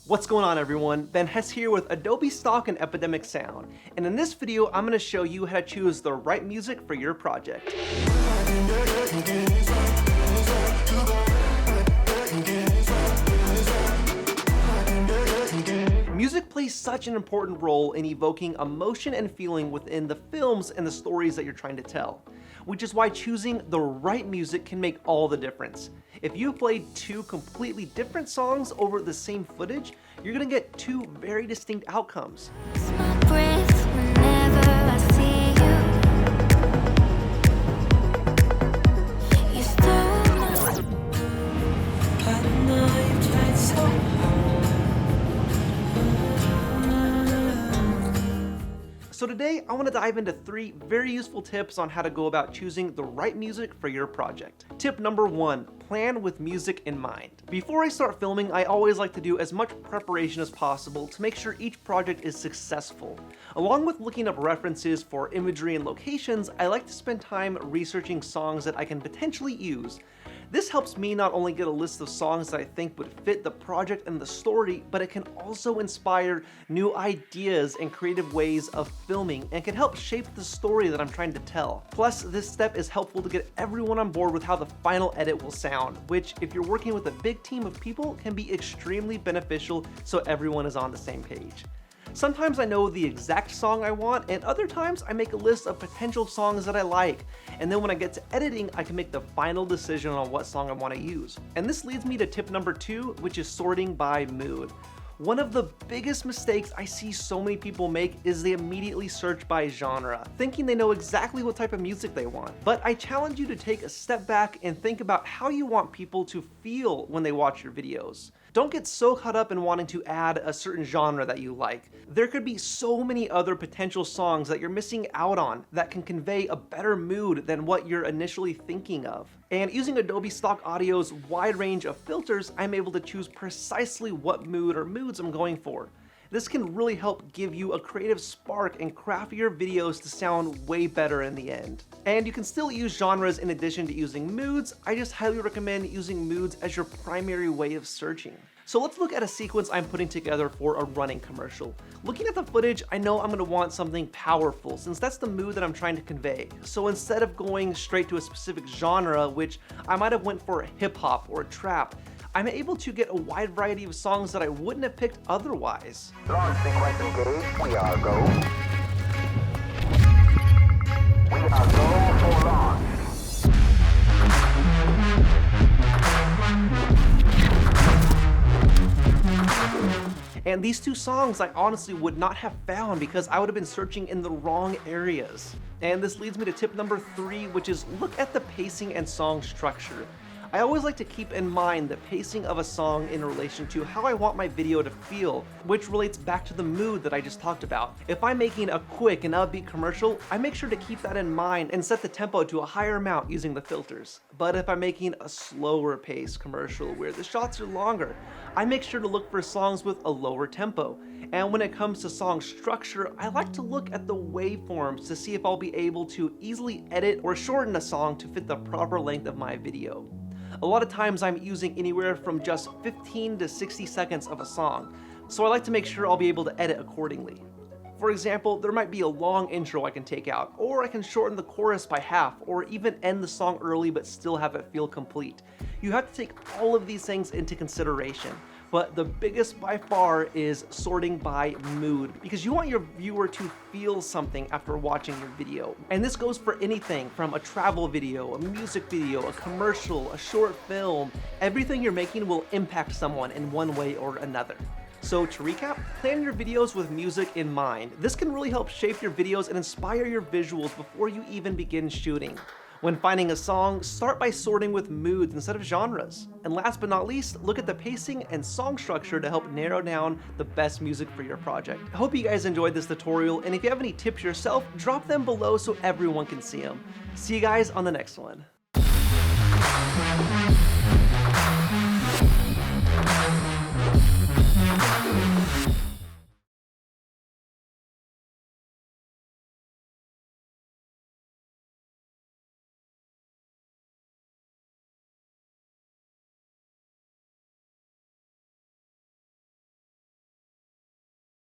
What's going on, everyone? Ben Hess here with Adobe Stock and Epidemic Sound, and in this video I'm going to show you how to choose the right music for your project. Music plays such an important role in evoking emotion and feeling within the films and the stories that you're trying to tell, which is why choosing the right music can make all the difference. If you played two completely different songs over the same footage, you're gonna get two very distinct outcomes. So today, I want to dive into 3 very useful tips on how to go about choosing the right music for your project. Tip number 1, plan with music in mind. Before I start filming, I always like to do as much preparation as possible to make sure each project is successful. Along with looking up references for imagery and locations, I like to spend time researching songs that I can potentially use. This helps me not only get a list of songs that I think would fit the project and the story, but it can also inspire new ideas and creative ways of filming and can help shape the story that I'm trying to tell. Plus, this step is helpful to get everyone on board with how the final edit will sound, which, if you're working with a big team of people, can be extremely beneficial so everyone is on the same page. Sometimes I know the exact song I want, and other times I make a list of potential songs that I like, and then when I get to editing, I can make the final decision on what song I want to use. And this leads me to tip number 2, which is sorting by mood. One of the biggest mistakes I see so many people make is they immediately search by genre, thinking they know exactly what type of music they want. But I challenge you to take a step back and think about how you want people to feel when they watch your videos. Don't get so caught up in wanting to add a certain genre that you like. There could be so many other potential songs that you're missing out on that can convey a better mood than what you're initially thinking of. And using Adobe Stock Audio's wide range of filters, I'm able to choose precisely what mood or moods I'm going for. This can really help give you a creative spark and craft your videos to sound way better in the end. And you can still use genres in addition to using moods. I just highly recommend using moods as your primary way of searching. So let's look at a sequence I'm putting together for a running commercial. Looking at the footage, I know I'm gonna want something powerful since that's the mood that I'm trying to convey. So instead of going straight to a specific genre, which I might have went for hip hop or trap, I'm able to get a wide variety of songs that I wouldn't have picked otherwise. Launch sequence engaged. We are go. We are go for launch. And these 2 songs I honestly would not have found because I would have been searching in the wrong areas. And this leads me to tip number 3, which is look at the pacing and song structure. I always like to keep in mind the pacing of a song in relation to how I want my video to feel, which relates back to the mood that I just talked about. If I'm making a quick and upbeat commercial, I make sure to keep that in mind and set the tempo to a higher amount using the filters. But if I'm making a slower pace commercial where the shots are longer, I make sure to look for songs with a lower tempo. And when it comes to song structure, I like to look at the waveforms to see if I'll be able to easily edit or shorten a song to fit the proper length of my video. A lot of times I'm using anywhere from just 15 to 60 seconds of a song, so I like to make sure I'll be able to edit accordingly. For example, there might be a long intro I can take out, or I can shorten the chorus by half, or even end the song early but still have it feel complete. You have to take all of these things into consideration. But the biggest by far is sorting by mood, because you want your viewer to feel something after watching your video. And this goes for anything from a travel video, a music video, a commercial, a short film. Everything you're making will impact someone in one way or another. So to recap, plan your videos with music in mind. This can really help shape your videos and inspire your visuals before you even begin shooting. When finding a song, start by sorting with moods instead of genres. And last but not least, look at the pacing and song structure to help narrow down the best music for your project. I hope you guys enjoyed this tutorial, and if you have any tips yourself, drop them below so everyone can see them. See you guys on the next one.